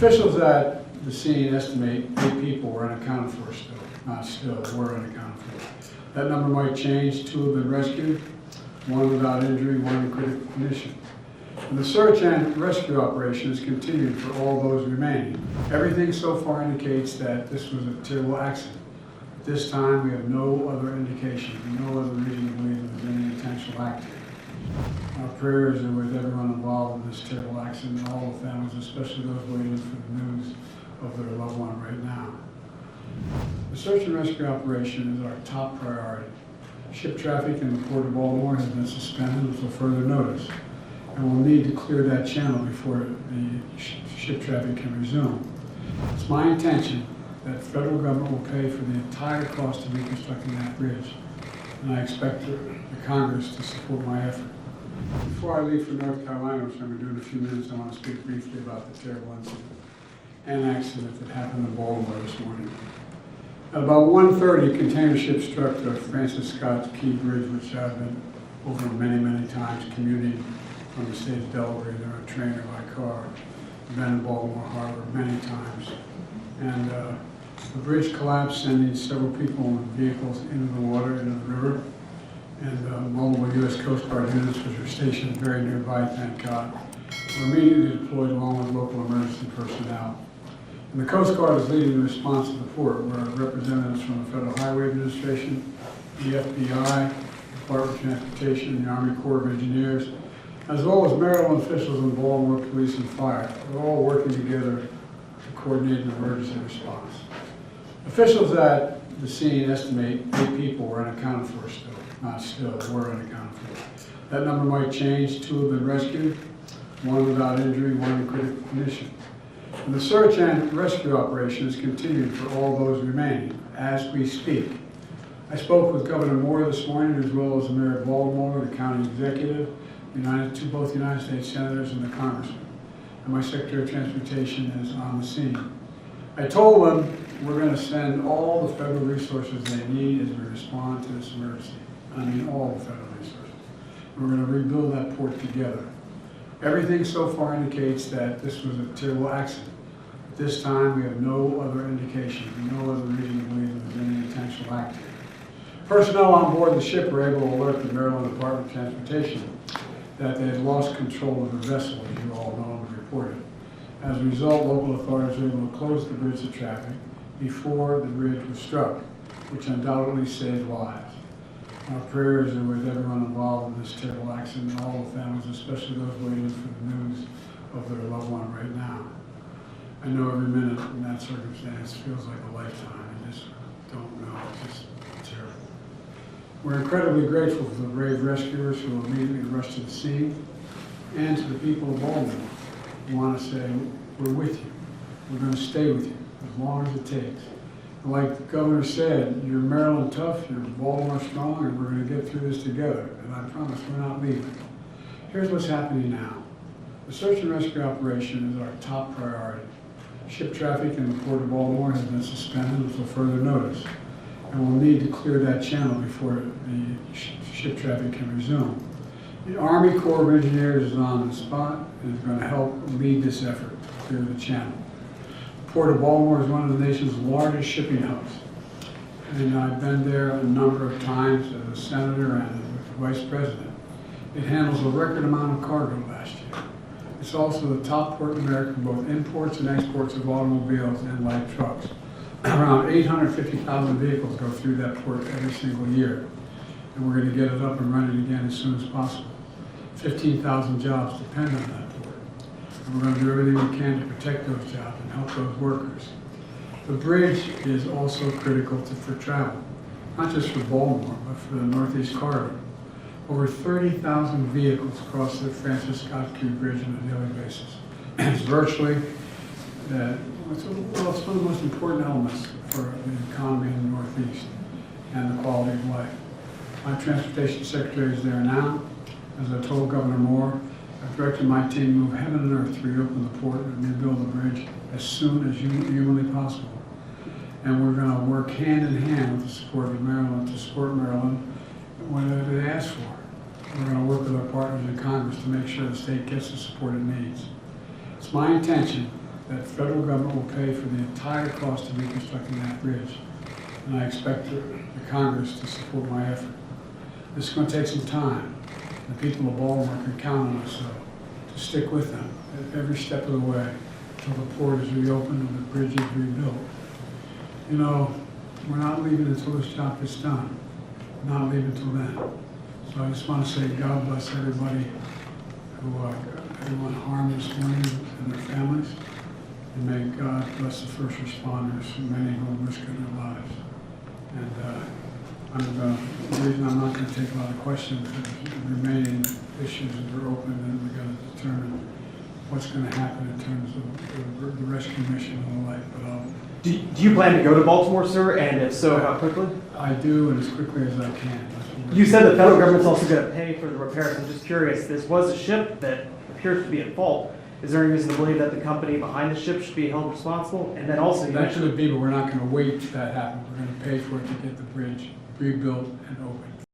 Officials at the scene estimate 8 people were unaccounted for were unaccounted for. That number might change. 2 have been rescued, 1 without injury, 1 in critical condition. And the search and rescue operation is continued for all those remaining. Everything so far indicates that this was a terrible accident. At this time, we have no other indication, no other reason to believe there was any intentional act here. Our prayers are with everyone involved in this terrible accident and all the families, especially those waiting for the news of their loved one right now. The search and rescue operation is our top priority. Ship traffic in the Port of Baltimore has been suspended until further notice, and we'll need to clear that channel before the ship traffic can resume. It's my intention that the federal government will pay for the entire cost of reconstructing that bridge, and I expect the Congress to support my effort. Before I leave for North Carolina, which I'm going to do in a few minutes, I want to speak briefly about the terrible incident and accident that happened in Baltimore this morning. At about 1:30, a container ship struck the Francis Scott Key Bridge, which I've been over many, many times, commuting from the state of Delaware, either on train or by car. I've been in Baltimore Harbor many times. And the bridge collapsed, sending several people and vehicles into the water, into the river. And multiple U.S. Coast Guard units, which were stationed very nearby, thank God, were immediately deployed along with local emergency personnel. And the Coast Guard is leading the response to the port, where representatives from the Federal Highway Administration, the FBI, Department of Transportation, the Army Corps of Engineers, as well as Maryland officials and Baltimore Police and Fire, are all working together to coordinate an emergency response. Officials at the scene estimate 8 people were unaccounted for were unaccounted for. That number might change. 2 have been rescued, 1 without injury, 1 in critical condition. And the search and rescue operation is continued for all those remaining as we speak. I spoke with Governor Moore this morning, as well as the Mayor of Baltimore, the county executive, both United States senators and the congressman. And my Secretary of Transportation is on the scene. I told them we're going to send all the federal resources they need as we respond to this emergency. I mean all the federal resources. We're going to rebuild that port together. Everything so far indicates that this was a terrible accident. At this time, we have no other indication, no other reason to believe there was any intentional act here. Personnel on board the ship were able to alert the Maryland Department of Transportation that they had lost control of the vessel, as you all know and reported. As a result, local authorities were able to close the bridge to traffic before the bridge was struck, which undoubtedly saved lives. Our prayers are with everyone involved in this terrible accident and all the families, especially those waiting for the news of their loved one right now. I know every minute in that circumstance feels like a lifetime. I just don't know. It's just terrible. We're incredibly grateful for the brave rescuers who immediately rushed to the scene, and to the people of Baltimore. We want to say, we're with you. We're going to stay with you as long as it takes. And like the governor said, you're Maryland tough, you're Baltimore strong, and we're going to get through this together. And I promise we're not leaving. Here's what's happening now. The search and rescue operation is our top priority. Ship traffic in the Port of Baltimore has been suspended until further notice, and we'll need to clear that channel before the ship traffic can resume. The Army Corps of Engineers is on the spot and is going to help lead this effort to clear the channel. The Port of Baltimore is one of the nation's largest shipping hubs, and I've been there a number of times as a senator and as vice president. It handles a record amount of cargo last year. It's also the top port in America for both imports and exports of automobiles and light trucks. Around 850,000 vehicles go through that port every single year, and we're going to get it up and running again as soon as possible. 15,000 jobs depend on that port, and we're going to do everything we can to protect those jobs and help those workers. The bridge is also critical for travel, not just for Baltimore, but for the Northeast Corridor. Over 30,000 vehicles cross the Francis Scott Key Bridge on a daily basis. It's virtually, it's one of the most important elements for the economy in the Northeast and the quality of life. My transportation secretary is there now. As I told Governor Moore, I've directed my team to move heaven and earth to reopen the port and rebuild the bridge as soon as humanly possible. And we're going to work hand in hand with the support of Maryland to support Maryland whatever they ask for. We're going to work with our partners in Congress to make sure the state gets the support it needs. It's my intention that the federal government will pay for the entire cost of reconstructing that bridge. And I expect the Congress to support my effort. This is going to take some time. The people of Baltimore can count on us, though, to stick with them at every step of the way until the port is reopened and the bridge is rebuilt. You know, we're not leaving until this job is done. We're not leaving until then. So I just want to say God bless everybody everyone harmed this morning and their families. And may God bless the first responders, many who are risking their lives. And the reason I'm not going to take a lot of questions is the remaining issues that are open, and we've got to determine what's going to happen in terms of the rescue mission and the like. But do you plan to go to Baltimore, sir? And if so, how quickly? I do, and as quickly as I can. You said the federal government's also going to pay for the repairs. I'm just curious, this was a ship that appears to be at fault. Is there any reason to believe that the company behind the ship should be held responsible? And then also, that should be, but we're not going to wait till that happens. We're going to pay for it to get the bridge rebuilt and open.